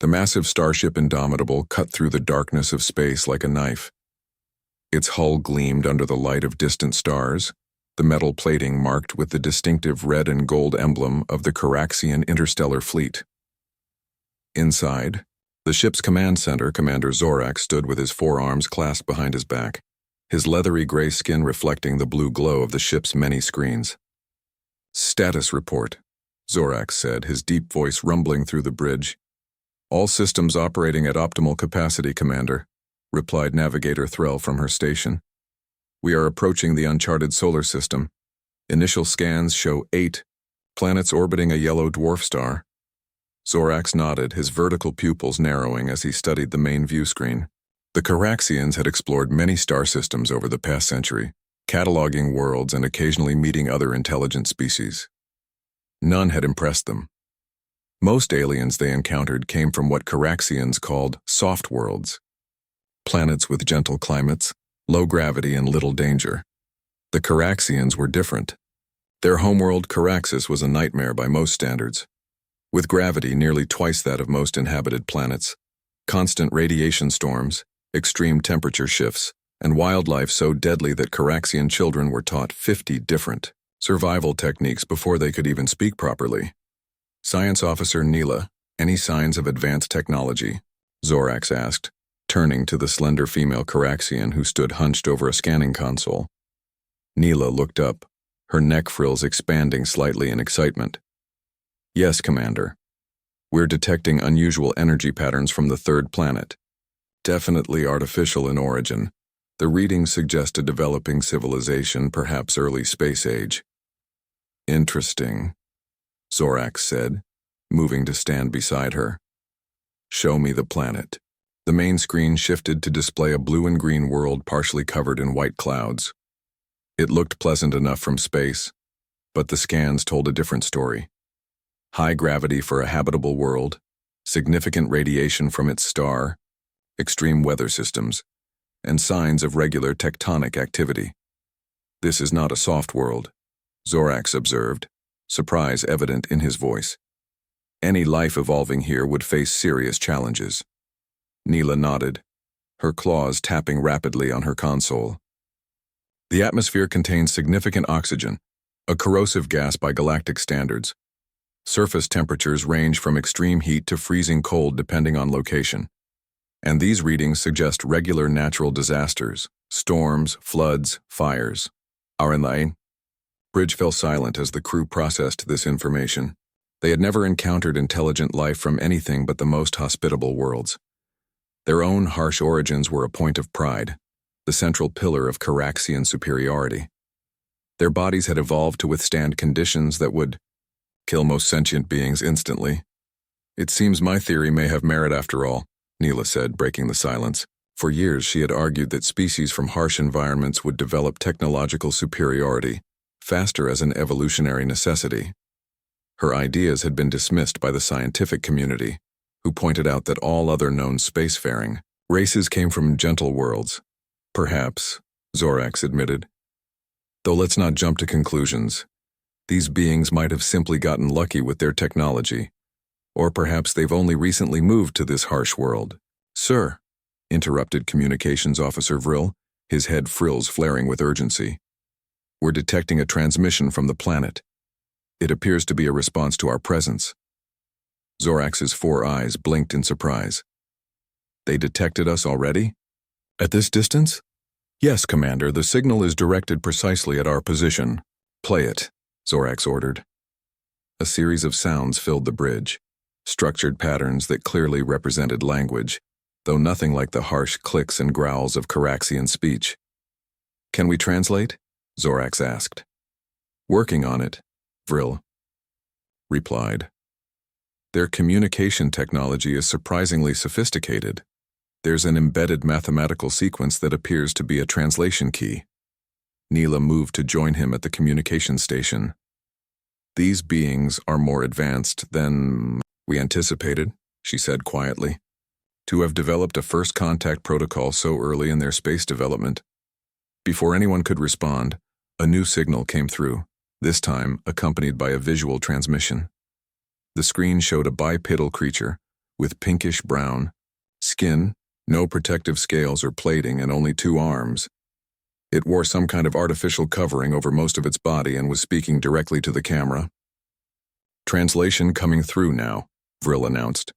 The massive starship Indomitable cut through the darkness of space like a knife. Its hull gleamed under the light of distant stars, the metal plating marked with the distinctive red and gold emblem of the Caraxian Interstellar Fleet. Inside, the ship's command center, Commander Zorak stood with his forearms clasped behind his back, his leathery gray skin reflecting the blue glow of the ship's many screens. "Status report," Zorak said, his deep voice rumbling through the bridge. "All systems operating at optimal capacity, Commander," replied Navigator Threll from her station. "We are approaching the uncharted solar system. Initial scans show 8 planets orbiting a yellow dwarf star." Zorax nodded, his vertical pupils narrowing as he studied the main view screen. The Caraxians had explored many star systems over the past century, cataloging worlds and occasionally meeting other intelligent species. None had impressed them. Most aliens they encountered came from what Caraxians called soft worlds, planets with gentle climates, low gravity, and little danger. The Caraxians were different. Their homeworld, Caraxis, was a nightmare by most standards. With gravity nearly twice that of most inhabited planets, constant radiation storms, extreme temperature shifts, and wildlife so deadly that Caraxian children were taught 50 different survival techniques before they could even speak properly. "Science Officer Neela, any signs of advanced technology?" Zorax asked, turning to the slender female Caraxian who stood hunched over a scanning console. Neela looked up, her neck frills expanding slightly in excitement. "Yes, Commander. We're detecting unusual energy patterns from the third planet. Definitely artificial in origin. The readings suggest a developing civilization, perhaps early space age." "Interesting," Zorax said, moving to stand beside her. "Show me the planet." The main screen shifted to display a blue and green world partially covered in white clouds. It looked pleasant enough from space, but the scans told a different story. High gravity for a habitable world, significant radiation from its star, extreme weather systems, and signs of regular tectonic activity. "This is not a soft world," Zorax observed, surprise evident in his voice. "Any life evolving here would face serious challenges." Neela nodded, her claws tapping rapidly on her console. "The atmosphere contains significant oxygen, a corrosive gas by galactic standards. Surface temperatures range from extreme heat to freezing cold depending on location. And these readings suggest regular natural disasters, storms, floods, fires. Aranlai." Bridge fell silent as the crew processed this information. They had never encountered intelligent life from anything but the most hospitable worlds. Their own harsh origins were a point of pride, the central pillar of Caraxian superiority. Their bodies had evolved to withstand conditions that would kill most sentient beings instantly. "It seems my theory may have merit after all," Neela said, breaking the silence. For years she had argued that species from harsh environments would develop technological superiority, faster as an evolutionary necessity. Her ideas had been dismissed by the scientific community, who pointed out that all other known spacefaring races came from gentle worlds. "Perhaps," Zorax admitted. "Though let's not jump to conclusions. These beings might have simply gotten lucky with their technology, or perhaps they've only recently moved to this harsh world." "Sir," interrupted Communications Officer Vril, his head frills flaring with urgency. "We're detecting a transmission from the planet. It appears to be a response to our presence." Zorax's 4 eyes blinked in surprise. "They detected us already? At this distance?" "Yes, Commander, the signal is directed precisely at our position." "Play it," Zorax ordered. A series of sounds filled the bridge, structured patterns that clearly represented language, though nothing like the harsh clicks and growls of Caraxian speech. "Can we translate?" Zorax asked. "Working on it," Vril replied. "Their communication technology is surprisingly sophisticated. There's an embedded mathematical sequence that appears to be a translation key." Neela moved to join him at the communication station. "These beings are more advanced than we anticipated," she said quietly. "To have developed a first contact protocol so early in their space development." Before anyone could respond, a new signal came through, this time accompanied by a visual transmission. The screen showed a bipedal creature, with pinkish-brown skin, no protective scales or plating, and only 2 arms. It wore some kind of artificial covering over most of its body and was speaking directly to the camera. "Translation coming through now," Vril announced.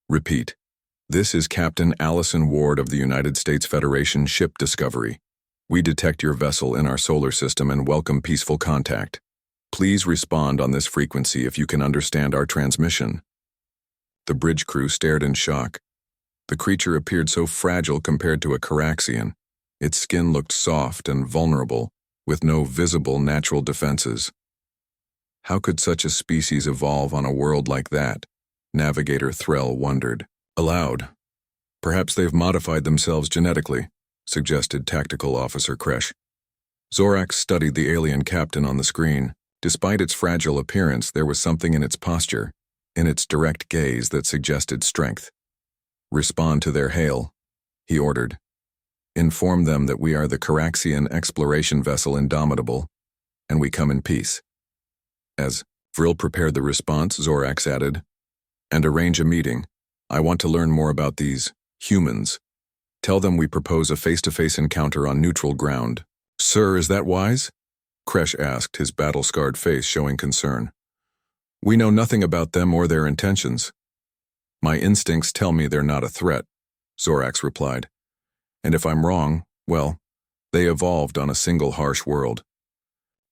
"Repeat. This is Captain Allison Ward of the United States Federation Ship Discovery. We detect your vessel in our solar system and welcome peaceful contact. Please respond on this frequency if you can understand our transmission." The bridge crew stared in shock. The creature appeared so fragile compared to a Caraxian. Its skin looked soft and vulnerable, with no visible natural defenses. How could such a species evolve on a world like that? Navigator Threll wondered. Aloud, "Perhaps they've modified themselves genetically," suggested Tactical Officer Kresh. Zorax studied the alien captain on the screen. Despite its fragile appearance, there was something in its posture, in its direct gaze, that suggested strength. "Respond to their hail," he ordered. "Inform them that we are the Caraxian exploration vessel Indomitable, and we come in peace." As Vril prepared the response, Zorax added, "And arrange a meeting. I want to learn more about these humans. Tell them we propose a face-to-face encounter on neutral ground." "Sir, is that wise?" Kresh asked, his battle-scarred face showing concern. "We know nothing about them or their intentions." "My instincts tell me they're not a threat," Zorax replied. "And if I'm wrong, well, they evolved on a single harsh world.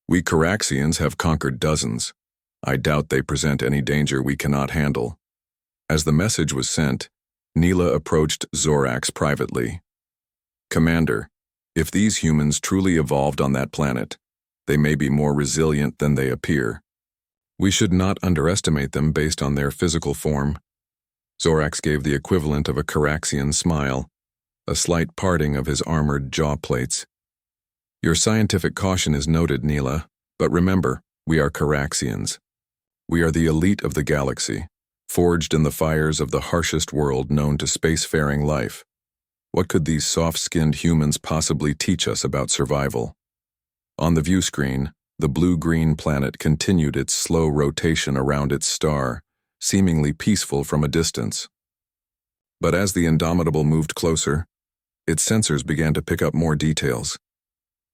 We Caraxians have conquered dozens. I doubt they present any danger we cannot handle." As the message was sent, Neela approached Zorax privately. "Commander, if these humans truly evolved on that planet, they may be more resilient than they appear. We should not underestimate them based on their physical form." Zorax gave the equivalent of a Caraxian smile, a slight parting of his armored jaw plates. "Your scientific caution is noted, Neela, but remember, we are Caraxians. We are the elite of the galaxy, forged in the fires of the harshest world known to spacefaring life. What could these soft-skinned humans possibly teach us about survival?" On the view screen, the blue-green planet continued its slow rotation around its star, seemingly peaceful from a distance. But as the Indomitable moved closer, its sensors began to pick up more details.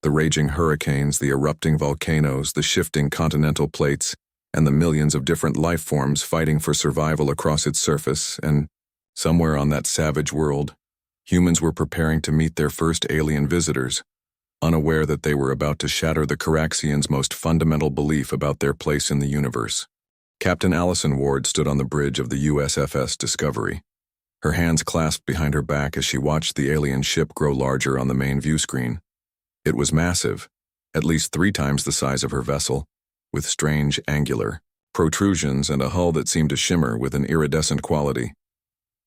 The raging hurricanes, the erupting volcanoes, the shifting continental plates, and the millions of different life forms fighting for survival across its surface, and somewhere on that savage world, humans were preparing to meet their first alien visitors, unaware that they were about to shatter the Caraxians' most fundamental belief about their place in the universe. Captain Allison Ward stood on the bridge of the USFS Discovery, her hands clasped behind her back as she watched the alien ship grow larger on the main view screen. It was massive, at least 3 times the size of her vessel, with strange angular protrusions and a hull that seemed to shimmer with an iridescent quality.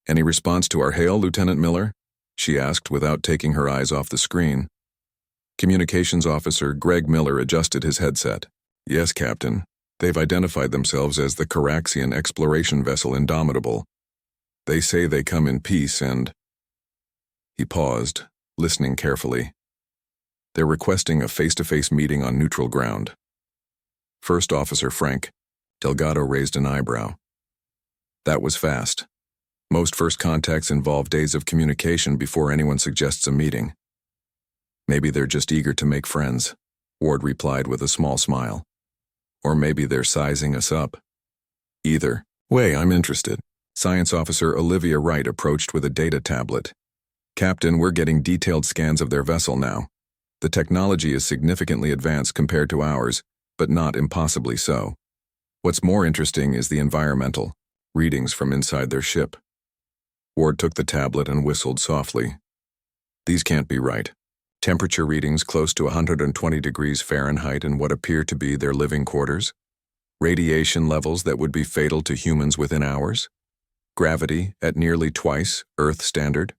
"Any response to our hail, Lieutenant Miller?" she asked without taking her eyes off the screen. Communications Officer Greg Miller adjusted his headset. "Yes, Captain. They've identified themselves as the Caraxian exploration vessel Indomitable. They say they come in peace and—" He paused, listening carefully. "They're requesting a face-to-face meeting on neutral ground." First Officer Frank Delgado raised an eyebrow. That was fast. Most first contacts involve days of communication before anyone suggests a meeting. "Maybe they're just eager to make friends," Ward replied with a small smile. "Or maybe they're sizing us up." "Either way, I'm interested." Science Officer Olivia Wright approached with a data tablet. "Captain, we're getting detailed scans of their vessel now. The technology is significantly advanced compared to ours, but not impossibly so. What's more interesting is the environmental readings from inside their ship." Ward took the tablet and whistled softly. "These can't be right. Temperature readings close to 120 degrees Fahrenheit in what appear to be their living quarters. Radiation levels that would be fatal to humans within hours. Gravity at nearly twice Earth standard."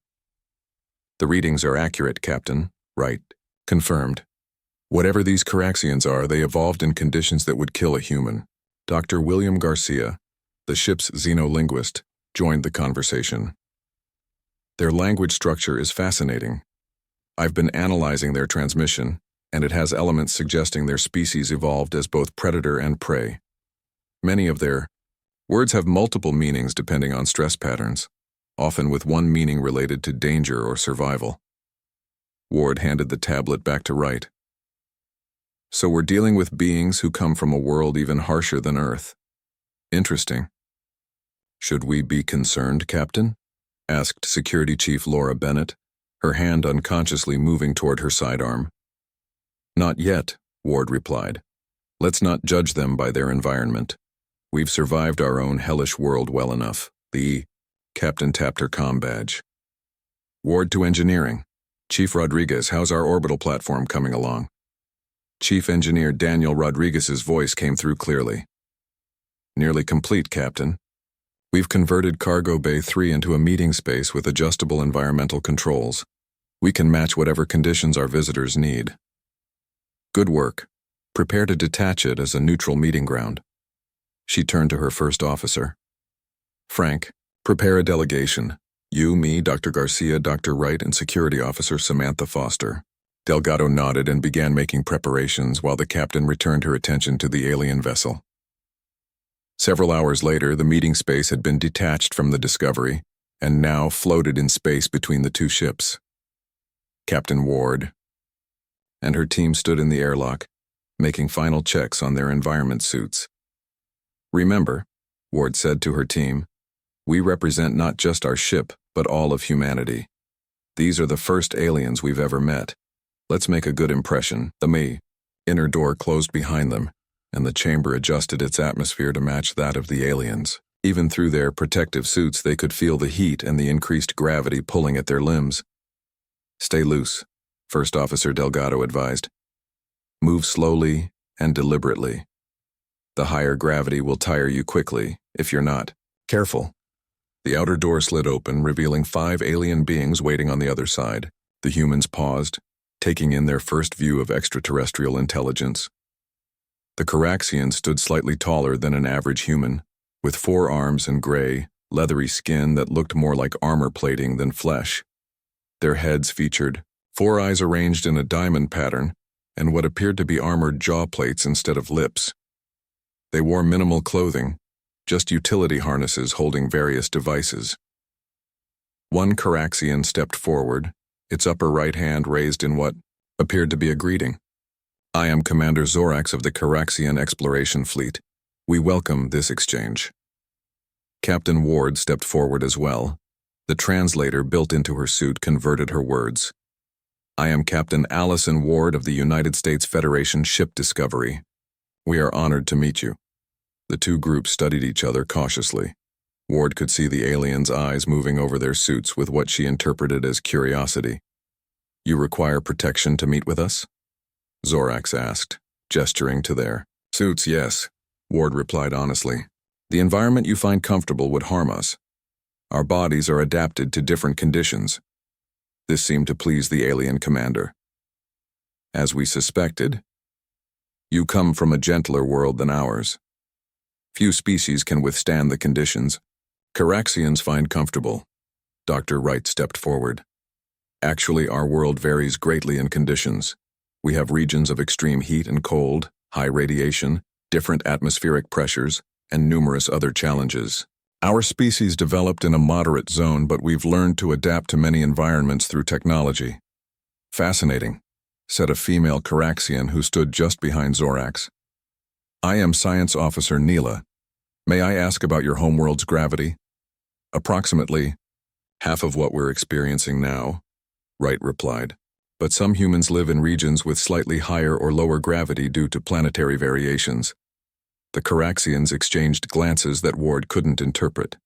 "The readings are accurate, Captain," Wright confirmed. "Whatever these Caraxians are, they evolved in conditions that would kill a human." Dr. William Garcia, the ship's xenolinguist, joined the conversation. "Their language structure is fascinating. I've been analyzing their transmission, and it has elements suggesting their species evolved as both predator and prey. Many of their Words have multiple meanings depending on stress patterns, often with one meaning related to danger or survival. Ward handed the tablet back to Wright. So we're dealing with beings who come from a world even harsher than Earth. Interesting. Should we be concerned, Captain? Asked Security Chief Laura Bennett, her hand unconsciously moving toward her sidearm. Not yet, Ward replied. Let's not judge them by their environment. We've survived our own hellish world well enough. The Captain tapped her comm badge. Ward to engineering. Chief Rodriguez, how's our orbital platform coming along? Chief Engineer Daniel Rodriguez's voice came through clearly. Nearly complete, Captain. We've converted Cargo Bay 3 into a meeting space with adjustable environmental controls. We can match whatever conditions our visitors need. Good work. Prepare to detach it as a neutral meeting ground. She turned to her first officer. Frank, prepare a delegation. You, me, Dr. Garcia, Dr. Wright, and Security Officer Samantha Foster. Delgado nodded and began making preparations while the captain returned her attention to the alien vessel. Several hours later, the meeting space had been detached from the Discovery and now floated in space between the two ships. Captain Ward and her team stood in the airlock, making final checks on their environment suits. Remember, Ward said to her team, we represent not just our ship, but all of humanity. These are the first aliens we've ever met. Let's make a good impression. The inner door closed behind them, and the chamber adjusted its atmosphere to match that of the aliens. Even through their protective suits, they could feel the heat and the increased gravity pulling at their limbs. Stay loose, First Officer Delgado advised. Move slowly and deliberately. The higher gravity will tire you quickly if you're not careful. The outer door slid open, revealing 5 alien beings waiting on the other side. The humans paused, taking in their first view of extraterrestrial intelligence. The Caraxians stood slightly taller than an average human, with 4 arms and gray, leathery skin that looked more like armor plating than flesh. Their heads featured 4 eyes arranged in a diamond pattern and what appeared to be armored jaw plates instead of lips. They wore minimal clothing, just utility harnesses holding various devices. One Caraxian stepped forward, its upper right hand raised in what appeared to be a greeting. I am Commander Zorax of the Caraxian Exploration Fleet. We welcome this exchange. Captain Ward stepped forward as well. The translator built into her suit converted her words. I am Captain Allison Ward of the United States Federation Ship Discovery. We are honored to meet you. The two groups studied each other cautiously. Ward could see the aliens' eyes moving over their suits with what she interpreted as curiosity. You require protection to meet with us? Zorax asked, gesturing to their suits. Yes, Ward replied honestly. The environment you find comfortable would harm us. Our bodies are adapted to different conditions. This seemed to please the alien commander. As we suspected, you come from a gentler world than ours. Few species can withstand the conditions. Caraxians find comfortable. Dr. Wright stepped forward. Actually, our world varies greatly in conditions. We have regions of extreme heat and cold, high radiation, different atmospheric pressures, and numerous other challenges. Our species developed in a moderate zone, but we've learned to adapt to many environments through technology. Fascinating, said a female Caraxian who stood just behind Zorax. I am Science Officer Neela. May I ask about your homeworld's gravity? Approximately half of what we're experiencing now, Wright replied. But some humans live in regions with slightly higher or lower gravity due to planetary variations. The Caraxians exchanged glances that Ward couldn't interpret.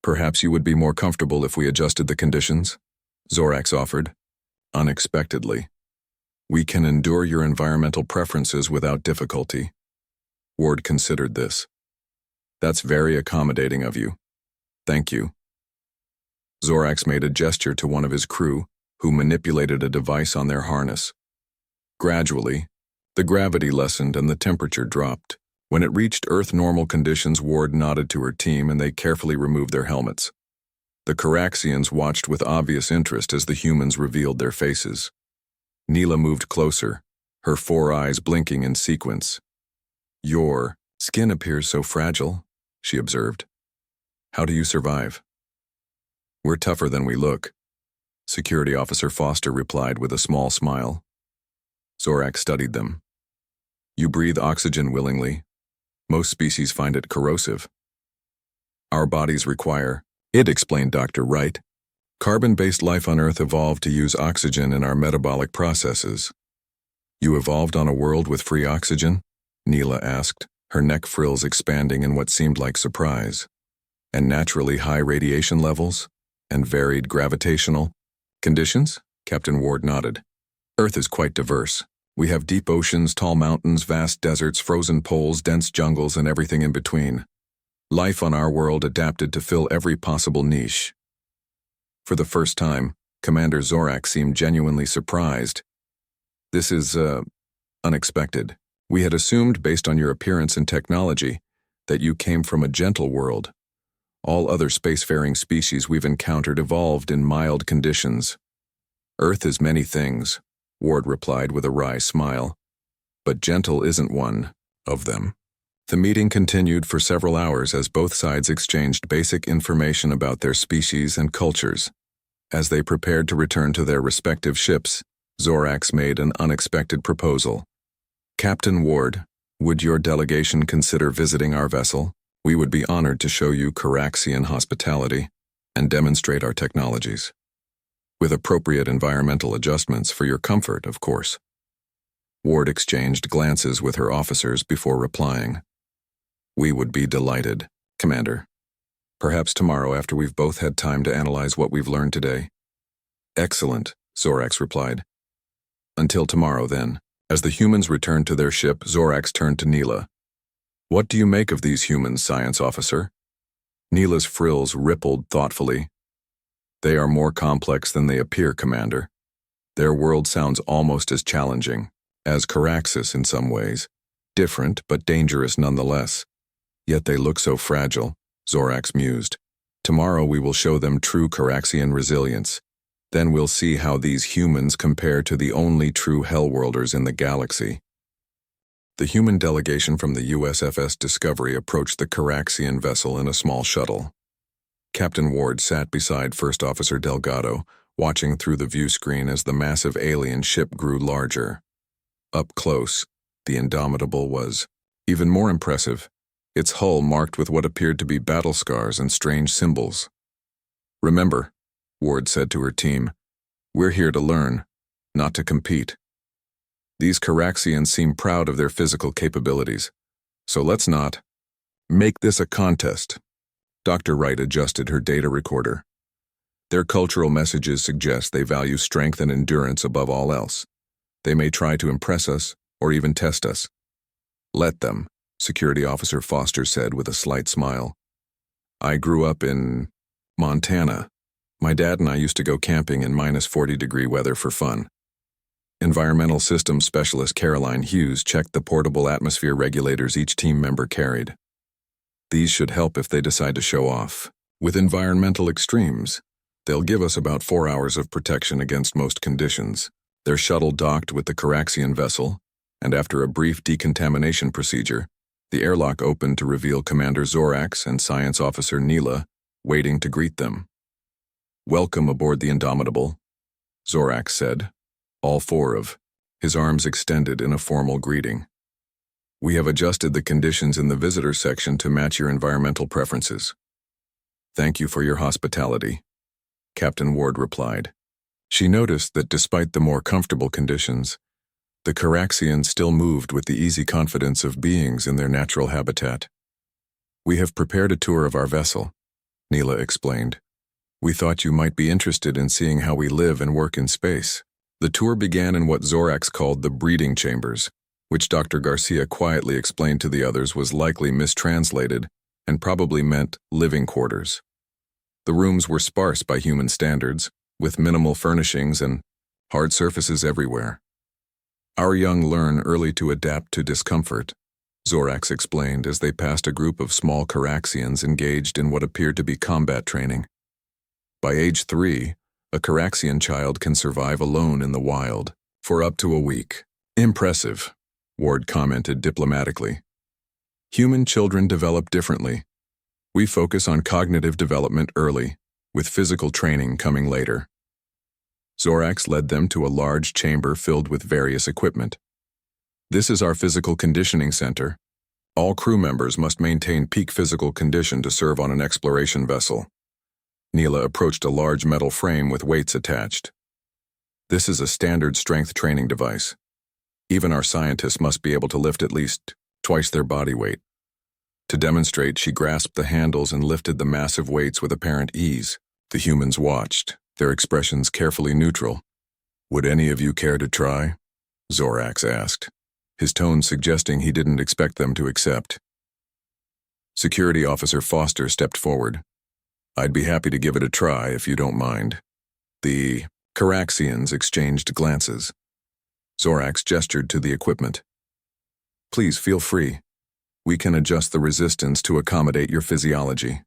Perhaps you would be more comfortable if we adjusted the conditions, Zorax offered, unexpectedly. We can endure your environmental preferences without difficulty. Ward considered this. That's very accommodating of you. Thank you. Zorax made a gesture to one of his crew, who manipulated a device on their harness. Gradually, the gravity lessened and the temperature dropped. When it reached Earth-normal conditions, Ward nodded to her team and they carefully removed their helmets. The Caraxians watched with obvious interest as the humans revealed their faces. Neela moved closer, her 4 eyes blinking in sequence. Your skin appears so fragile, she observed. How do you survive? We're tougher than we look, Security Officer Foster replied with a small smile. Zorak studied them. You breathe oxygen willingly. Most species find it corrosive. Our bodies require it, explained Dr. Wright. Carbon-based life on Earth evolved to use oxygen in our metabolic processes. You evolved on a world with free oxygen? Neela asked, her neck frills expanding in what seemed like surprise. And naturally high radiation levels? And varied gravitational conditions? Captain Ward nodded. Earth is quite diverse. We have deep oceans, tall mountains, vast deserts, frozen poles, dense jungles, and everything in between. Life on our world adapted to fill every possible niche. For the first time, Commander Zorak seemed genuinely surprised. This is, unexpected. We had assumed, based on your appearance and technology, that you came from a gentle world. All other spacefaring species we've encountered evolved in mild conditions. Earth is many things, Ward replied with a wry smile. But gentle isn't one of them. The meeting continued for several hours as both sides exchanged basic information about their species and cultures. As they prepared to return to their respective ships, Zorax made an unexpected proposal. Captain Ward, would your delegation consider visiting our vessel? We would be honored to show you Caraxian hospitality and demonstrate our technologies. With appropriate environmental adjustments for your comfort, of course. Ward exchanged glances with her officers before replying. We would be delighted, Commander. Perhaps tomorrow after we've both had time to analyze what we've learned today. Excellent, Zorax replied. Until tomorrow, then. As the humans returned to their ship, Zorax turned to Neela. What do you make of these humans, Science Officer? Neela's frills rippled thoughtfully. They are more complex than they appear, Commander. Their world sounds almost as challenging, as Caraxis in some ways. Different, but dangerous nonetheless. Yet they look so fragile, Zorax mused. Tomorrow we will show them true Caraxian resilience. Then we'll see how these humans compare to the only true Hellworlders in the galaxy. The human delegation from the USFS Discovery approached the Caraxian vessel in a small shuttle. Captain Ward sat beside First Officer Delgado, watching through the view screen as the massive alien ship grew larger. Up close, the Indomitable was even more impressive, its hull marked with what appeared to be battle scars and strange symbols. Remember, Ward said to her team, we're here to learn, not to compete. These Caraxians seem proud of their physical capabilities, so let's not make this a contest. Dr. Wright adjusted her data recorder. Their cultural messages suggest they value strength and endurance above all else. They may try to impress us or even test us. Let them, Security Officer Foster said with a slight smile. I grew up in Montana. My dad and I used to go camping in -40-degree weather for fun. Environmental Systems Specialist Caroline Hughes checked the portable atmosphere regulators each team member carried. These should help if they decide to show off. With environmental extremes, they'll give us about 4 hours of protection against most conditions. Their shuttle docked with the Caraxian vessel, and after a brief decontamination procedure, the airlock opened to reveal Commander Zorax and Science Officer Neela waiting to greet them. Welcome aboard the Indomitable, Zorax said, all four of his arms extended in a formal greeting. We have adjusted the conditions in the visitor section to match your environmental preferences. Thank you for your hospitality, Captain Ward replied. She noticed that despite the more comfortable conditions, the Caraxians still moved with the easy confidence of beings in their natural habitat. We have prepared a tour of our vessel, Neela explained. We thought you might be interested in seeing how we live and work in space. The tour began in what Zorax called the breeding chambers, which Dr. Garcia quietly explained to the others was likely mistranslated and probably meant living quarters. The rooms were sparse by human standards, with minimal furnishings and hard surfaces everywhere. Our young learn early to adapt to discomfort, Zorax explained as they passed a group of small Caraxians engaged in what appeared to be combat training. By age 3, a Caraxian child can survive alone in the wild for up to a week. Impressive, Ward commented diplomatically. Human children develop differently, We focus on cognitive development early, with physical training coming later. Zorax led them to a large chamber filled with various equipment. This is our physical conditioning center. All crew members must maintain peak physical condition to serve on an exploration vessel. Neela approached a large metal frame with weights attached. This is a standard strength training device. Even our scientists must be able to lift at least twice their body weight. To demonstrate, she grasped the handles and lifted the massive weights with apparent ease. The humans watched, their expressions carefully neutral. "Would any of you care to try?" Zorax asked, his tone suggesting he didn't expect them to accept. Security Officer Foster stepped forward. "I'd be happy to give it a try if you don't mind." The Caraxians exchanged glances. Zorax gestured to the equipment. "Please feel free. We can adjust the resistance to accommodate your physiology."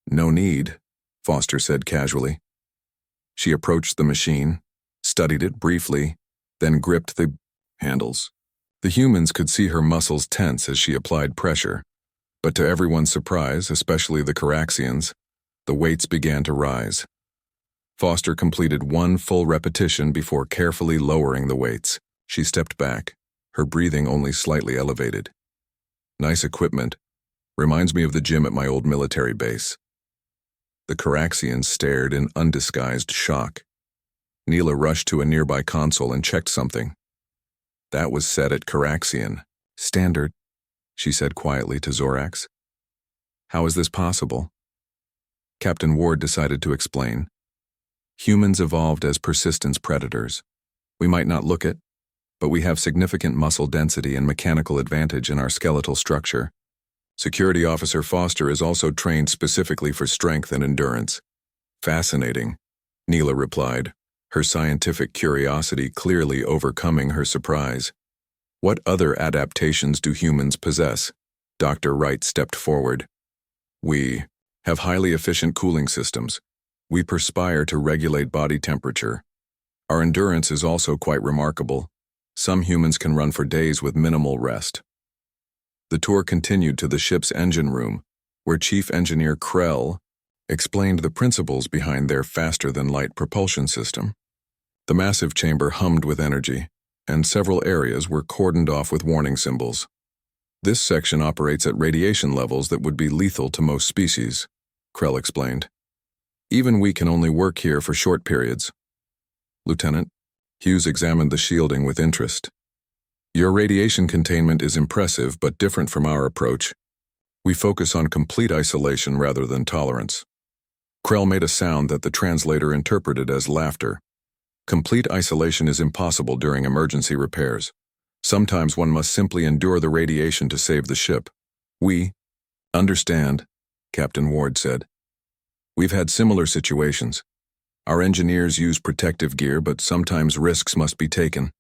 "No need," Foster said casually. She approached the machine, studied it briefly, then gripped the handles. The humans could see her muscles tense as she applied pressure, but to everyone's surprise, especially the Caraxians, the weights began to rise. Foster completed one full repetition before carefully lowering the weights. She stepped back, her breathing only slightly elevated. "Nice equipment. Reminds me of the gym at my old military base." The Caraxians stared in undisguised shock. Neela rushed to a nearby console and checked something. That was set at Caraxian. "Standard," she said quietly to Zorax. "How is this possible?" Captain Ward decided to explain. "Humans evolved as persistence predators. We might not look it, but we have significant muscle density and mechanical advantage in our skeletal structure. Security Officer Foster is also trained specifically for strength and endurance." "Fascinating," Neela replied, her scientific curiosity clearly overcoming her surprise. "What other adaptations do humans possess?" Dr. Wright stepped forward. "We have highly efficient cooling systems. We perspire to regulate body temperature. Our endurance is also quite remarkable. Some humans can run for days with minimal rest." The tour continued to the ship's engine room, where Chief Engineer Krell explained the principles behind their faster-than-light propulsion system. The massive chamber hummed with energy, and several areas were cordoned off with warning symbols. "This section operates at radiation levels that would be lethal to most species," Krell explained. "Even we can only work here for short periods." "Lieutenant," Hughes examined the shielding with interest. "Your radiation containment is impressive but different from our approach. We focus on complete isolation rather than tolerance." Krell made a sound that the translator interpreted as laughter. "Complete isolation is impossible during emergency repairs. Sometimes one must simply endure the radiation to save the ship." "We understand," Captain Ward said. "We've had similar situations. Our engineers use protective gear, but sometimes risks must be taken."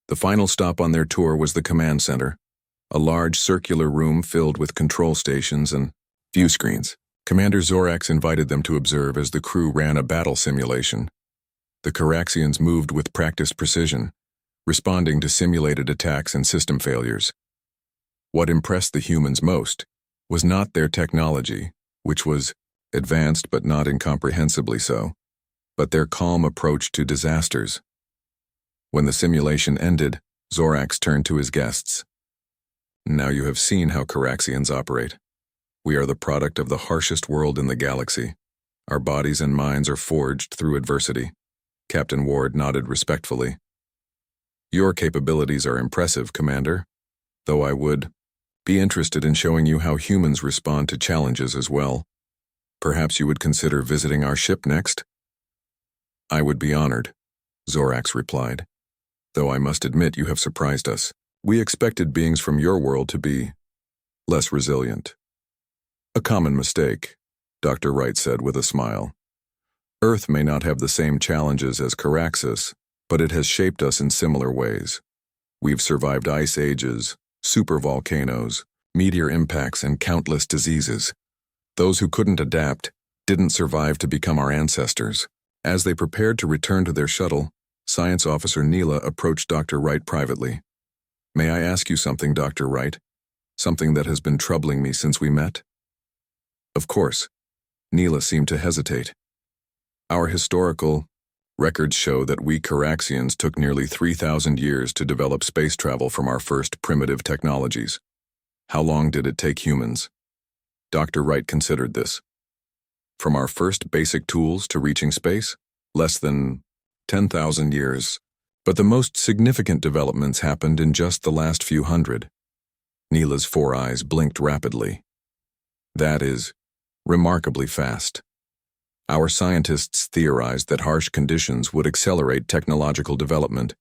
The final stop on their tour was the command center, a large circular room filled with control stations and view screens. Commander Zorax invited them to observe as the crew ran a battle simulation. The Caraxians moved with practiced precision, responding to simulated attacks and system failures. What impressed the humans most was not their technology, which was advanced but not incomprehensibly so, but their calm approach to disasters. When the simulation ended, Zorax turned to his guests. "Now you have seen how Caraxians operate. We are the product of the harshest world in the galaxy. Our bodies and minds are forged through adversity." Captain Ward nodded respectfully. "Your capabilities are impressive, Commander, though I would be interested in showing you how humans respond to challenges as well. Perhaps you would consider visiting our ship next?" "I would be honored," Zorax replied, "though I must admit you have surprised us. We expected beings from your world to be less resilient." "A common mistake," Dr. Wright said with a smile. "Earth may not have the same challenges as Caraxus, but it has shaped us in similar ways. We've survived ice ages, supervolcanoes, meteor impacts, and countless diseases. Those who couldn't adapt didn't survive to become our ancestors." As they prepared to return to their shuttle, Science Officer Neela approached Dr. Wright privately. "May I ask you something, Dr. Wright? Something that has been troubling me since we met?" Of course. Neela seemed to hesitate. Our historical records show that we Caraxians took nearly 3,000 years to develop space travel from our first primitive technologies. How long did it take humans? Dr. Wright considered this. From our first basic tools to reaching space? Less than 10,000 years. But the most significant developments happened in just the last few hundred. Neela's 4 eyes blinked rapidly. That is remarkably fast. Our scientists theorized that harsh conditions would accelerate technological development,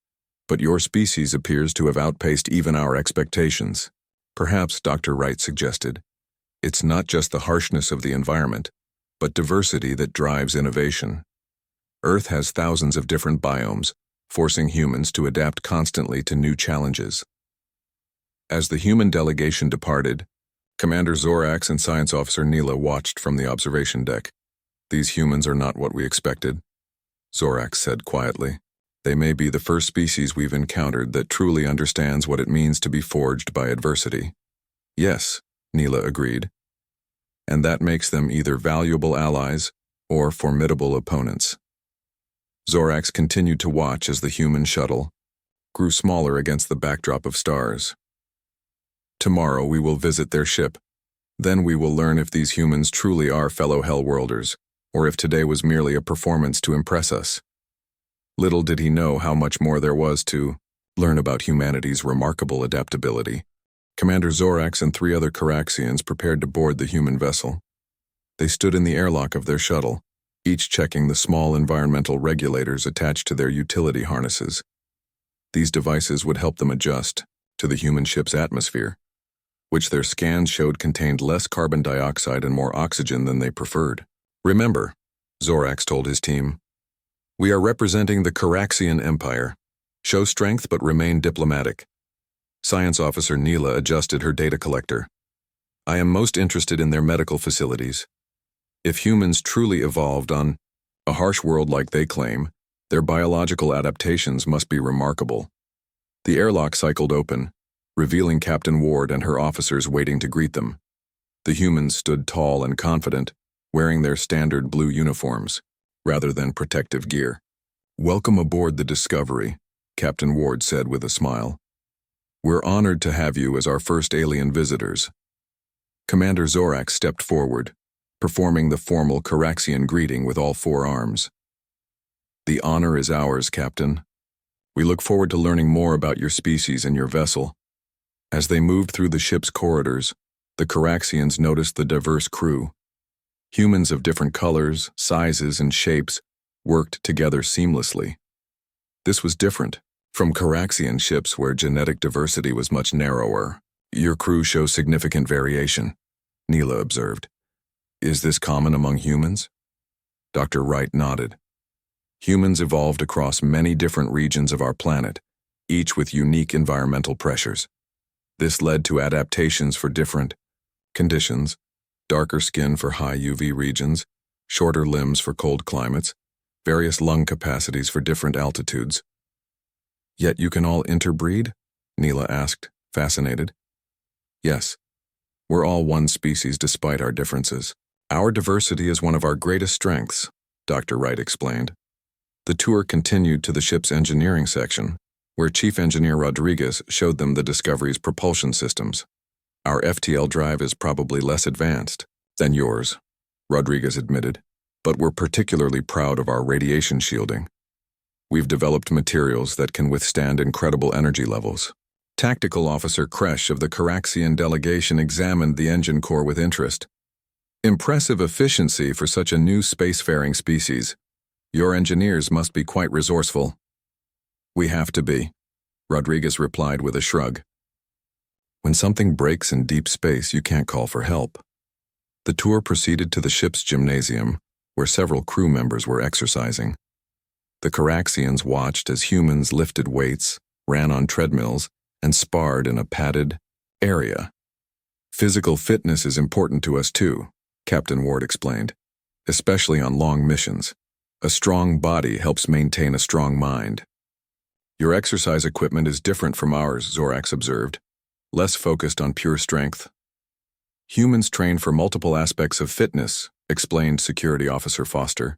but your species appears to have outpaced even our expectations. Perhaps, Dr. Wright suggested, it's not just the harshness of the environment, but diversity that drives innovation. Earth has thousands of different biomes, forcing humans to adapt constantly to new challenges. As the human delegation departed, Commander Zorax and Science Officer Neela watched from the observation deck. These humans are not what we expected, Zorax said quietly. They may be the first species we've encountered that truly understands what it means to be forged by adversity. Yes, Neela agreed. And that makes them either valuable allies or formidable opponents. Zorax continued to watch as the human shuttle grew smaller against the backdrop of stars. Tomorrow we will visit their ship. Then we will learn if these humans truly are fellow Hellworlders, or if today was merely a performance to impress us. Little did he know how much more there was to learn about humanity's remarkable adaptability. Commander Zorax and 3 other Caraxians prepared to board the human vessel. They stood in the airlock of their shuttle, each checking the small environmental regulators attached to their utility harnesses. These devices would help them adjust to the human ship's atmosphere, which their scans showed contained less carbon dioxide and more oxygen than they preferred. Remember, Zorax told his team, we are representing the Caraxian Empire. Show strength but remain diplomatic. Science Officer Neela adjusted her data collector. I am most interested in their medical facilities. If humans truly evolved on a harsh world like they claim, their biological adaptations must be remarkable. The airlock cycled open, revealing Captain Ward and her officers waiting to greet them. The humans stood tall and confident, wearing their standard blue uniforms, rather than protective gear. Welcome aboard the Discovery, Captain Ward said with a smile. We're honored to have you as our first alien visitors. Commander Zorax stepped forward, performing the formal Caraxian greeting with all 4 arms. The honor is ours, Captain. We look forward to learning more about your species and your vessel. As they moved through the ship's corridors, the Caraxians noticed the diverse crew. Humans of different colors, sizes, and shapes worked together seamlessly. This was different from Caraxian ships where genetic diversity was much narrower. Your crew shows significant variation, Neela observed. Is this common among humans? Dr. Wright nodded. Humans evolved across many different regions of our planet, each with unique environmental pressures. This led to adaptations for different conditions, darker skin for high UV regions, shorter limbs for cold climates, various lung capacities for different altitudes. Yet you can all interbreed? Neela asked, fascinated. Yes, we're all one species despite our differences. Our diversity is one of our greatest strengths, Dr. Wright explained. The tour continued to the ship's engineering section, where Chief Engineer Rodriguez showed them the Discovery's propulsion systems. Our FTL drive is probably less advanced than yours, Rodriguez admitted, but we're particularly proud of our radiation shielding. We've developed materials that can withstand incredible energy levels. Tactical Officer Kresh of the Caraxian delegation examined the engine core with interest. Impressive efficiency for such a new spacefaring species. Your engineers must be quite resourceful. We have to be, Rodriguez replied with a shrug. When something breaks in deep space, you can't call for help. The tour proceeded to the ship's gymnasium, where several crew members were exercising. The Caraxians watched as humans lifted weights, ran on treadmills, and sparred in a padded area. Physical fitness is important to us too, Captain Ward explained, especially on long missions. A strong body helps maintain a strong mind. Your exercise equipment is different from ours, Zorax observed, less focused on pure strength. Humans train for multiple aspects of fitness, explained Security Officer Foster.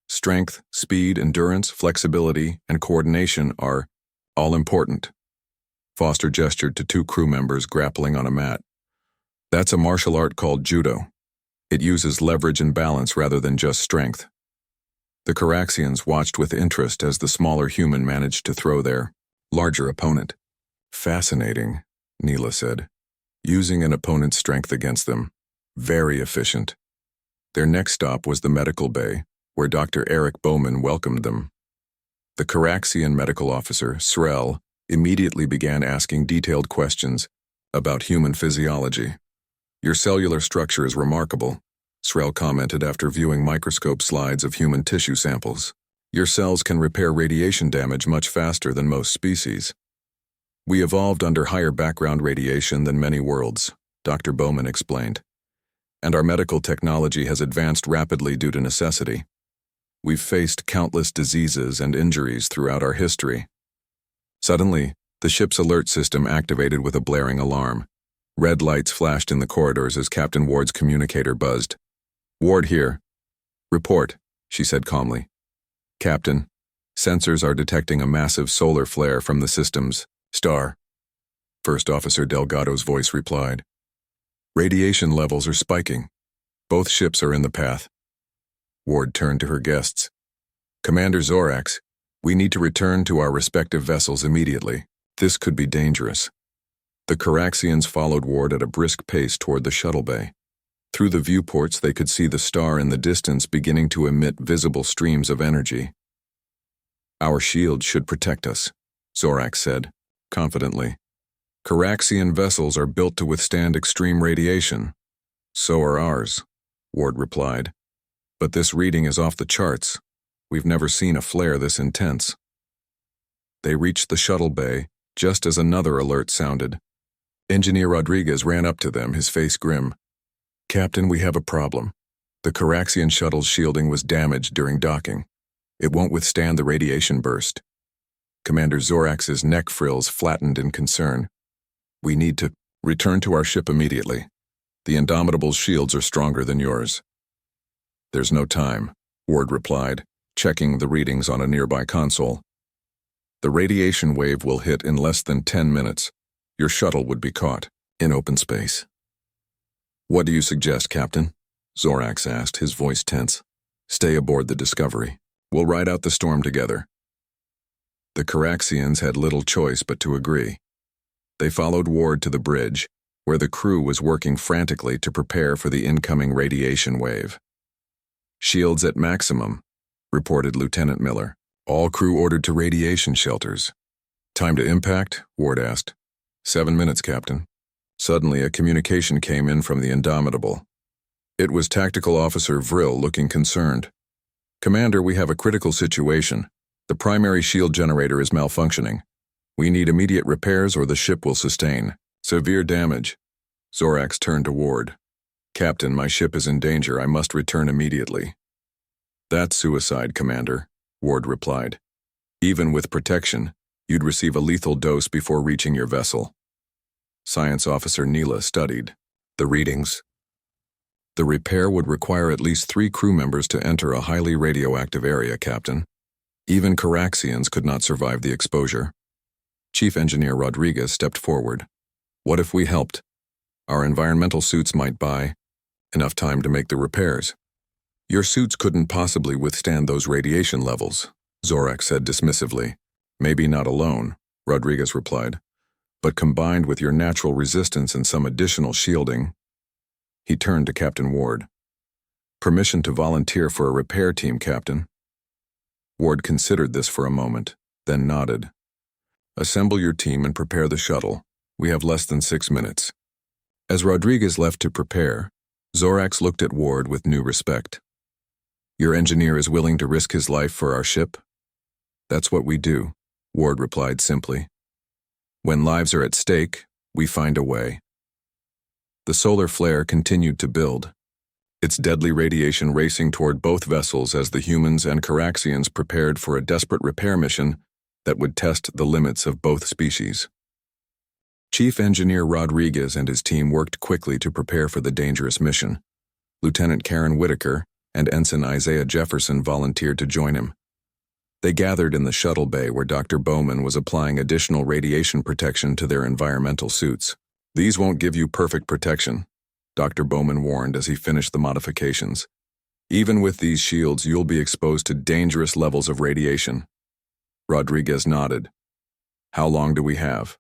Strength, speed, endurance, flexibility, and coordination are all important. Foster gestured to two crew members grappling on a mat. That's a martial art called judo. It uses leverage and balance rather than just strength. The Caraxians watched with interest as the smaller human managed to throw their larger opponent. Fascinating, Neela said. Using an opponent's strength against them. Very efficient. Their next stop was the medical bay, where Dr. Eric Bowman welcomed them. The Caraxian medical officer, Srel, immediately began asking detailed questions about human physiology. Your cellular structure is remarkable, Srel commented after viewing microscope slides of human tissue samples. Your cells can repair radiation damage much faster than most species. We evolved under higher background radiation than many worlds, Dr. Bowman explained. And our medical technology has advanced rapidly due to necessity. We've faced countless diseases and injuries throughout our history. Suddenly, the ship's alert system activated with a blaring alarm. Red lights flashed in the corridors as Captain Ward's communicator buzzed. Ward here. Report, she said calmly. Captain, sensors are detecting a massive solar flare from the system's star. First Officer Delgado's voice replied. Radiation levels are spiking. Both ships are in the path. Ward turned to her guests. Commander Zorax, we need to return to our respective vessels immediately. This could be dangerous. The Caraxians followed Ward at a brisk pace toward the shuttle bay. Through the viewports, they could see the star in the distance beginning to emit visible streams of energy. Our shield should protect us, Zorax said, confidently. Caraxian vessels are built to withstand extreme radiation. So are ours, Ward replied. But this reading is off the charts. We've never seen a flare this intense. They reached the shuttle bay just as another alert sounded. Engineer Rodriguez ran up to them, his face grim. Captain, we have a problem. The Caraxian shuttle's shielding was damaged during docking. It won't withstand the radiation burst. Commander Zorax's neck frills flattened in concern. We need to return to our ship immediately. The Indomitable's shields are stronger than yours. There's no time, Ward replied, checking the readings on a nearby console. The radiation wave will hit in less than 10 minutes. Your shuttle would be caught in open space. What do you suggest, Captain? Zorax asked, his voice tense. Stay aboard the Discovery. We'll ride out the storm together. The Caraxians had little choice but to agree. They followed Ward to the bridge, where the crew was working frantically to prepare for the incoming radiation wave. Shields at maximum, reported Lieutenant Miller. All crew ordered to radiation shelters. Time to impact? Ward asked. 7 minutes, Captain. Suddenly, a communication came in from the Indomitable. It was Tactical Officer Vril looking concerned. Commander, we have a critical situation. The primary shield generator is malfunctioning. We need immediate repairs or the ship will sustain severe damage. Zorax turned to Ward. Captain, my ship is in danger. I must return immediately. That's suicide, Commander, Ward replied. Even with protection, you'd receive a lethal dose before reaching your vessel. Science Officer Neela studied the readings. The repair would require at least 3 crew members to enter a highly radioactive area, Captain. Even Caraxians could not survive the exposure. Chief Engineer Rodriguez stepped forward. What if we helped? Our environmental suits might buy enough time to make the repairs. Your suits couldn't possibly withstand those radiation levels, Zorax said dismissively. Maybe not alone, Rodriguez replied, but combined with your natural resistance and some additional shielding. He turned to Captain Ward. Permission to volunteer for a repair team, Captain. Ward considered this for a moment, then nodded. Assemble your team and prepare the shuttle. We have less than 6 minutes. As Rodriguez left to prepare, Zorax looked at Ward with new respect. Your engineer is willing to risk his life for our ship? That's what we do, Ward replied simply. When lives are at stake, we find a way. The solar flare continued to build, its deadly radiation racing toward both vessels as the humans and Caraxians prepared for a desperate repair mission that would test the limits of both species. Chief Engineer Rodriguez and his team worked quickly to prepare for the dangerous mission. Lieutenant Karen Whitaker and Ensign Isaiah Jefferson volunteered to join him. They gathered in the shuttle bay where Dr. Bowman was applying additional radiation protection to their environmental suits. "These won't give you perfect protection," Dr. Bowman warned as he finished the modifications. "Even with these shields, you'll be exposed to dangerous levels of radiation." Rodriguez nodded. "How long do we have?"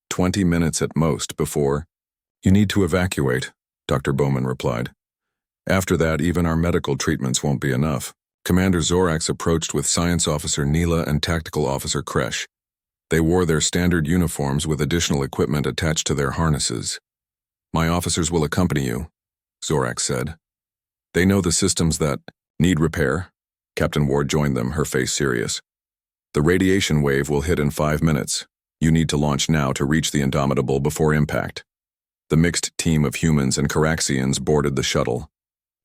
20 minutes at most before. "You need to evacuate," Dr. Bowman replied. "After that, even our medical treatments won't be enough." Commander Zorax approached with Science Officer Neela and Tactical Officer Kresh. They wore their standard uniforms with additional equipment attached to their harnesses. "My officers will accompany you," Zorax said. "They know the systems that need repair." Captain Ward joined them, her face serious. "The radiation wave will hit in 5 minutes. You need to launch now to reach the Indomitable before impact." The mixed team of humans and Caraxians boarded the shuttle.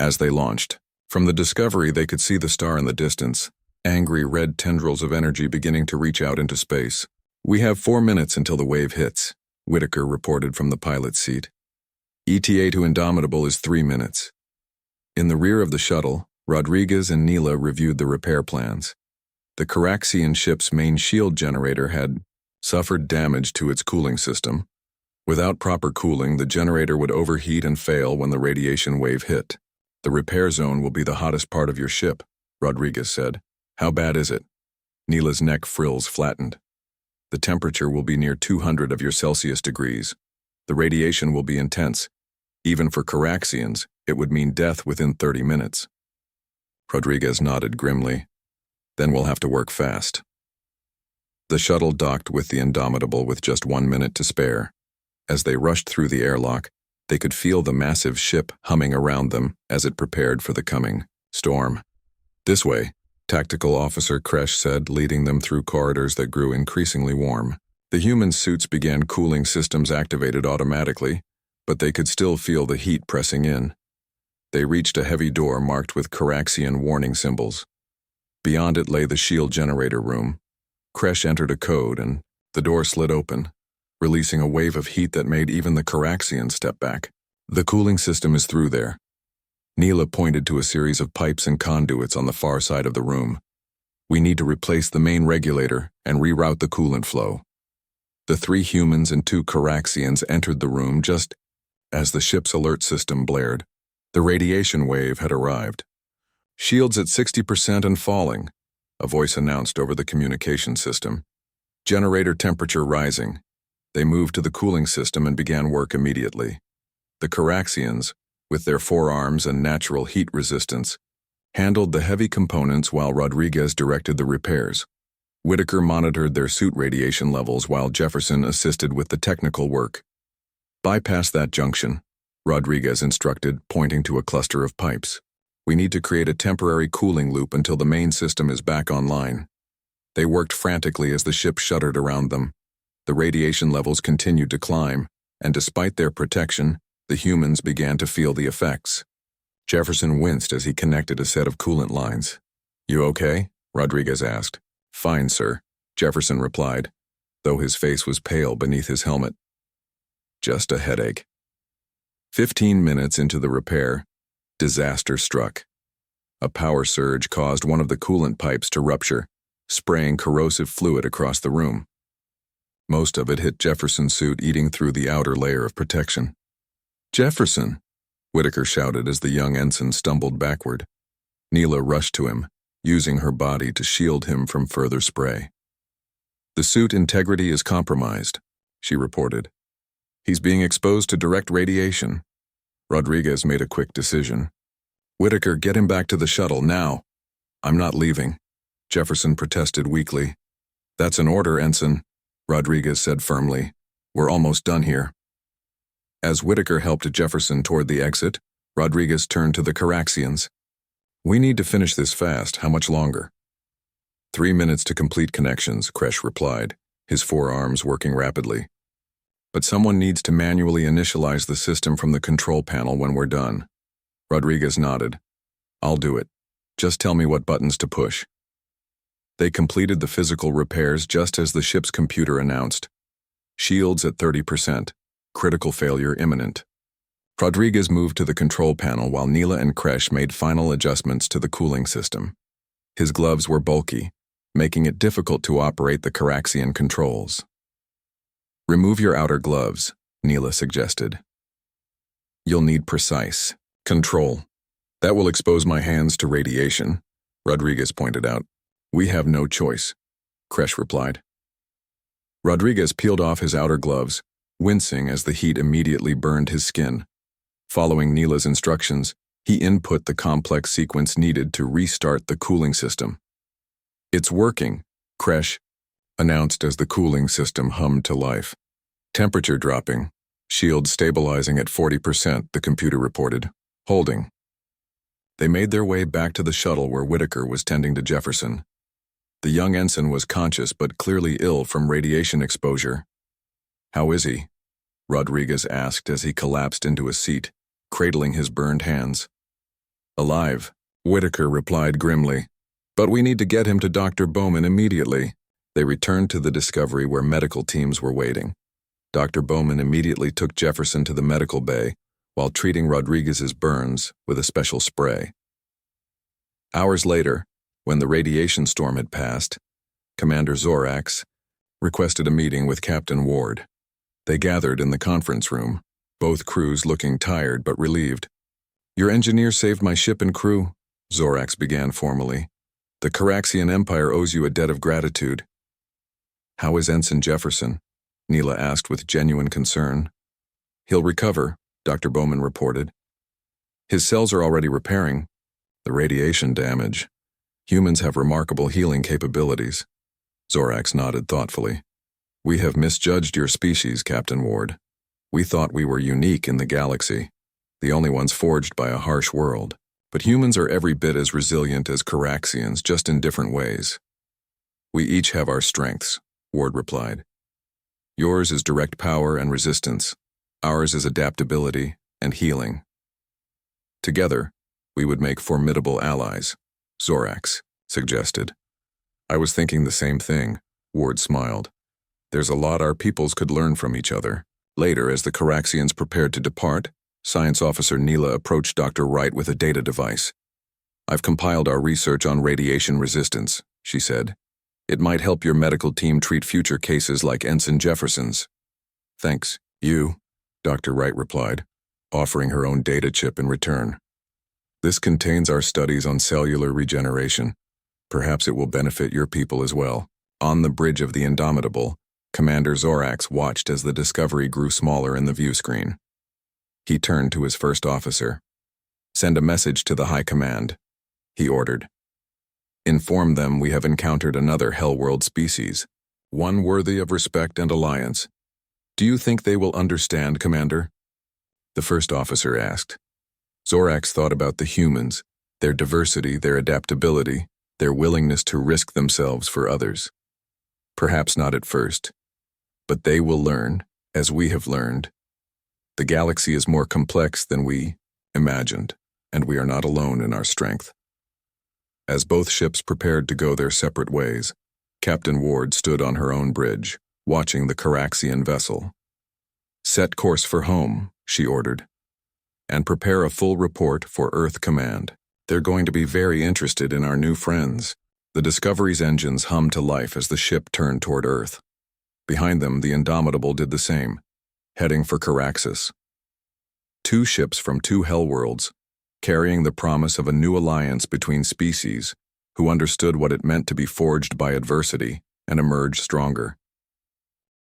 As they launched, from the Discovery they could see the star in the distance, angry red tendrils of energy beginning to reach out into space. "We have 4 minutes until the wave hits," Whitaker reported from the pilot's seat. "ETA to Indomitable is 3 minutes. In the rear of the shuttle, Rodriguez and Neela reviewed the repair plans. The Caraxian ship's main shield generator had suffered damage to its cooling system. Without proper cooling, the generator would overheat and fail when the radiation wave hit. "The repair zone will be the hottest part of your ship," Rodriguez said. "How bad is it?" Neela's neck frills flattened. "The temperature will be near 200 of your Celsius degrees. The radiation will be intense. Even for Caraxians, it would mean death within 30 minutes. Rodriguez nodded grimly. "Then we'll have to work fast." The shuttle docked with the Indomitable with just 1 minute to spare. As they rushed through the airlock, they could feel the massive ship humming around them as it prepared for the coming storm. "This way," Tactical Officer Kresh said, leading them through corridors that grew increasingly warm. The human suits began cooling systems activated automatically, but they could still feel the heat pressing in. They reached a heavy door marked with Caraxian warning symbols. Beyond it lay the shield generator room. Kresh entered a code and the door slid open, releasing a wave of heat that made even the Caraxians step back. "The cooling system is through there." Neela pointed to a series of pipes and conduits on the far side of the room. "We need to replace the main regulator and reroute the coolant flow." The 3 humans and 2 Caraxians entered the room just as the ship's alert system blared. The radiation wave had arrived. "Shields at 60% and falling," a voice announced over the communication system. "Generator temperature rising." They moved to the cooling system and began work immediately. The Caraxians, with their forearms and natural heat resistance, handled the heavy components while Rodriguez directed the repairs. Whitaker monitored their suit radiation levels while Jefferson assisted with the technical work. "Bypass that junction," Rodriguez instructed, pointing to a cluster of pipes. "We need to create a temporary cooling loop until the main system is back online." They worked frantically as the ship shuddered around them. The radiation levels continued to climb, and despite their protection, the humans began to feel the effects. Jefferson winced as he connected a set of coolant lines. "You okay?" Rodriguez asked. "Fine, sir," Jefferson replied, though his face was pale beneath his helmet. "Just a headache." 15 minutes into the repair, disaster struck. A power surge caused one of the coolant pipes to rupture, spraying corrosive fluid across the room. Most of it hit Jefferson's suit, eating through the outer layer of protection. "Jefferson!" Whitaker shouted as the young ensign stumbled backward. Neela rushed to him, using her body to shield him from further spray. "The suit integrity is compromised," she reported. "He's being exposed to direct radiation." Rodriguez made a quick decision. "Whitaker, get him back to the shuttle, now." "I'm not leaving," Jefferson protested weakly. "That's an order, Ensign," Rodriguez said firmly. "We're almost done here." As Whitaker helped Jefferson toward the exit, Rodriguez turned to the Caraxians. "We need to finish this fast. How much longer?" 3 minutes to complete connections, Kresh replied, his forearms working rapidly. "But someone needs to manually initialize the system from the control panel when we're done." Rodriguez nodded. "I'll do it. Just tell me what buttons to push." They completed the physical repairs just as the ship's computer announced. Shields at 30%. Critical failure imminent. Rodriguez moved to the control panel while Neela and Kresh made final adjustments to the cooling system. His gloves were bulky, making it difficult to operate the Caraxian controls. Remove your outer gloves, Neela suggested. You'll need precise control. That will expose my hands to radiation, Rodriguez pointed out. We have no choice, Kresh replied. Rodriguez peeled off his outer gloves, wincing as the heat immediately burned his skin. Following Neela's instructions, he input the complex sequence needed to restart the cooling system. It's working, Kresh announced as the cooling system hummed to life. Temperature dropping. Shield stabilizing at 40%, the computer reported. Holding. They made their way back to the shuttle where Whitaker was tending to Jefferson. The young ensign was conscious but clearly ill from radiation exposure. How is he? Rodriguez asked as he collapsed into a seat, cradling his burned hands. Alive, Whitaker replied grimly. But we need to get him to Dr. Bowman immediately. They returned to the Discovery where medical teams were waiting. Dr. Bowman immediately took Jefferson to the medical bay while treating Rodriguez's burns with a special spray. Hours later, when the radiation storm had passed, Commander Zorax requested a meeting with Captain Ward. They gathered in the conference room, both crews looking tired but relieved. Your engineer saved my ship and crew, Zorax began formally. The Caraxian Empire owes you a debt of gratitude. How is Ensign Jefferson? Neela asked with genuine concern. He'll recover, Dr. Bowman reported. His cells are already repairing. The radiation damage. Humans have remarkable healing capabilities. Zorax nodded thoughtfully. We have misjudged your species, Captain Ward. We thought we were unique in the galaxy, the only ones forged by a harsh world. But humans are every bit as resilient as Caraxians, just in different ways. We each have our strengths, Ward replied. Yours is direct power and resistance. Ours is adaptability and healing. Together, we would make formidable allies, Zorax suggested. I was thinking the same thing, Ward smiled. There's a lot our peoples could learn from each other. Later, as the Caraxians prepared to depart, Science Officer Neela approached Dr. Wright with a data device. I've compiled our research on radiation resistance, she said. It might help your medical team treat future cases like Ensign Jefferson's. Thanks, you, Dr. Wright replied, offering her own data chip in return. This contains our studies on cellular regeneration. Perhaps it will benefit your people as well. On the bridge of the Indomitable, Commander Zorax watched as the Discovery grew smaller in the view screen. He turned to his first officer. Send a message to the High Command, he ordered. Inform them we have encountered another Hellworld species, one worthy of respect and alliance. Do you think they will understand, Commander? The first officer asked. Zorax thought about the humans, their diversity, their adaptability, their willingness to risk themselves for others. Perhaps not at first, but they will learn, as we have learned. The galaxy is more complex than we imagined, and we are not alone in our strength. As both ships prepared to go their separate ways, Captain Ward stood on her own bridge, watching the Caraxian vessel. Set course for home, she ordered, and prepare a full report for Earth Command. They're going to be very interested in our new friends. The Discovery's engines hummed to life as the ship turned toward Earth. Behind them, the Indomitable did the same, heading for Caraxus. Two ships from two Hellworlds, carrying the promise of a new alliance between species who understood what it meant to be forged by adversity and emerged stronger.